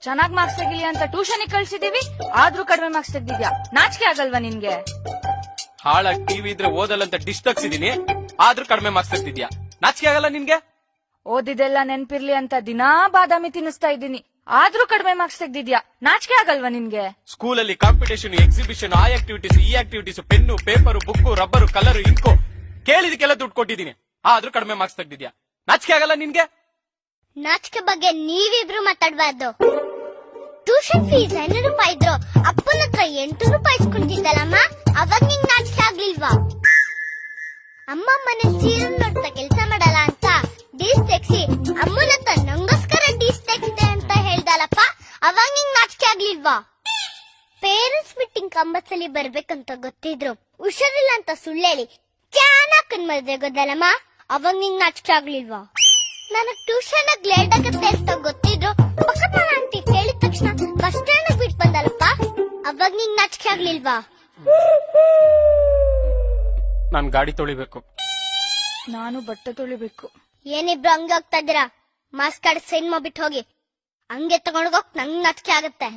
ಚೆನ್ನಾಗ್ ಮಾರ್ಕ್ಸ್ ತೆಗಿಲಿ ಅಂತ ಟ್ಯೂಷನ್ ಕಳ್ಸಿದೀವಿ, ಆದ್ರೂ ಕಡಿಮೆ ಮಾರ್ಕ್ಸ್ ತೆಗ್ದಿದ್ಯಾ. ನಾಚಿಕೆ ಆಗಲ್ವಾ ನಿನ್ಗೆ? ಹಾಳಾಗಿ ಟಿವಿ ಇದ್ರೆ ಓದಲ್ಲಂತ ಡಿಶ್ ತಗ್ಸಿದೀನಿ, ಆದ್ರೂ ಕಡಿಮೆ ಮಾರ್ಕ್ಸ್ ತೆಗ್ದಿದ್ಯಾ. ನಾಚಿಕೆ ಆಗಲ್ಲ ನಿನ್ಗೆ? ಓದಿದೆಲ್ಲ ನೆನ್ಪಿರ್ಲಿ ಅಂತ ದಿನಾ ಬಾದಾಮಿ ತಿನ್ನಿಸ್ತಾ ಇದ್ದೀನಿ, ಆದ್ರೂ ಕಡಿಮೆ ಮಾರ್ಕ್ಸ್ ತೆಗ್ದಿದ್ಯಾ. ನಾಚಿಕೆ ಆಗಲ್ವಾ ನಿನ್ಗೆ? ಸ್ಕೂಲಲ್ಲಿ ಕಾಂಪಿಟೇಷನ್, ಎಕ್ಸಿಬಿಷನ್, ಆ ಆಕ್ಟಿವಿಟೀಸ್ ಈ activities, pen, paper, book, rubber, colour, ink ಕೇಳಿದಕ್ಕೆಲ್ಲ ದುಡ್ಡು ಕೊಟ್ಟಿದ್ದೀನಿ, ಆದ್ರೂ ಕಡಿಮೆ ಮಾರ್ಕ್ಸ್ ತೆಗ್ದಿದ್ಯಾ. ನಾಚಿಕೆ ಆಗಲ್ಲ ನಿನ್ಗೆ? ನಾಚಿಕೆ ಬಗ್ಗೆ ನೀವಿಬ್ರು ಮಾತಾಡ್ಬಾರ್ದು. ಟ್ಯೂಷನ್ ಫೀಸ್ 500 ರೂಪಾಯಿ ಇದ್ರು ಅಪ್ಪನ ಹತ್ರ 800 ರೂಪಾಯಿ ಇಸ್ಕೊಂಡಿದ್ದಲ್ಲಮ್ಮ, ಅವಾಗ ನಿಂಗ್ ನಾಚಿಕೆ ಆಗ್ಲಿಲ್ವಾ? ಅಮ್ಮ ಮನೆ ಸೀರೆ ನೋಡ್ತಾ ಕೆಲ್ಸ ಮಾಡಲ್ಲ ಅಂತ ಡೀಸ್ ತೆಗ್ಸಿ ಅಮ್ಮನ ಹತ್ರ ನಂಗೋಸ್ಕರ ಡೀಸ್ ತೆಗ್ಸಿದೆ ಅಂತ ಹೇಳ್ದಲ್ಲಪ್ಪ, ಅವಾಗ ನಿಂಗ್ ನಾಚಿಕೆ ಆಗ್ಲಿಲ್ವಾ? ಪೇರೆಂಟ್ಸ್ ಮೀಟಿಂಗ್ ಕಂಬಸಲಿ ಬರ್ಬೇಕಂತ ಗೊತ್ತಿದ್ರು ಹುಷಾರಿಲ್ಲ ಅಂತ ಸುಳ್ಳೇಳಿ ಚೆನ್ನಾಗ್ ಮದ್ವೆ ಗೊತ್ತಲ್ಲಮ್ಮ, ಅವಾಗ ನಿಂಗ್ ನಾಚಿಕೆ ಆಗ್ಲಿಲ್ವಾ? ನನಗ್ ಟ್ಯೂಷನ್ ಲೇಟ್ ಆಗತ್ತೆ ಅಂತ ಗೊತ್ತಿದ್ರು ಪಕ್ಕದ ಆಂಟಿ ಕೇಳಿದ ತಕ್ಷಣ ಬಸ್ ಸ್ಟ್ಯಾಂಡ್ ಬಿಟ್ಟು ಬಂದಲ್ಲಪ್ಪ, ಅವಾಗ ನಿಂಗ್ ನಾಚಿಕೆ ಆಗ್ಲಿಲ್ವಾ? ನಾನ್ ಗಾಡಿ ತೊಳಿಬೇಕು. ನಾನು ಬಟ್ಟೆ ತೊಳಿಬೇಕು. ಏನಿಬ್ರು ಹಂಗೆ ಹೋಗ್ತಾ ಇದ್ದೀರಾ? ಮಾಸ್ಕ್ ಕಾರ್ಡ್ ಸೈನ್ ಮಾಡ್ಬಿಟ್ಟು ಹೋಗಿ. ಹಂಗೆ ತಗೊಂಡೋಗಕ್ ನಂಗ್ ನಾಚಿಕೆ ಆಗತ್ತೆ.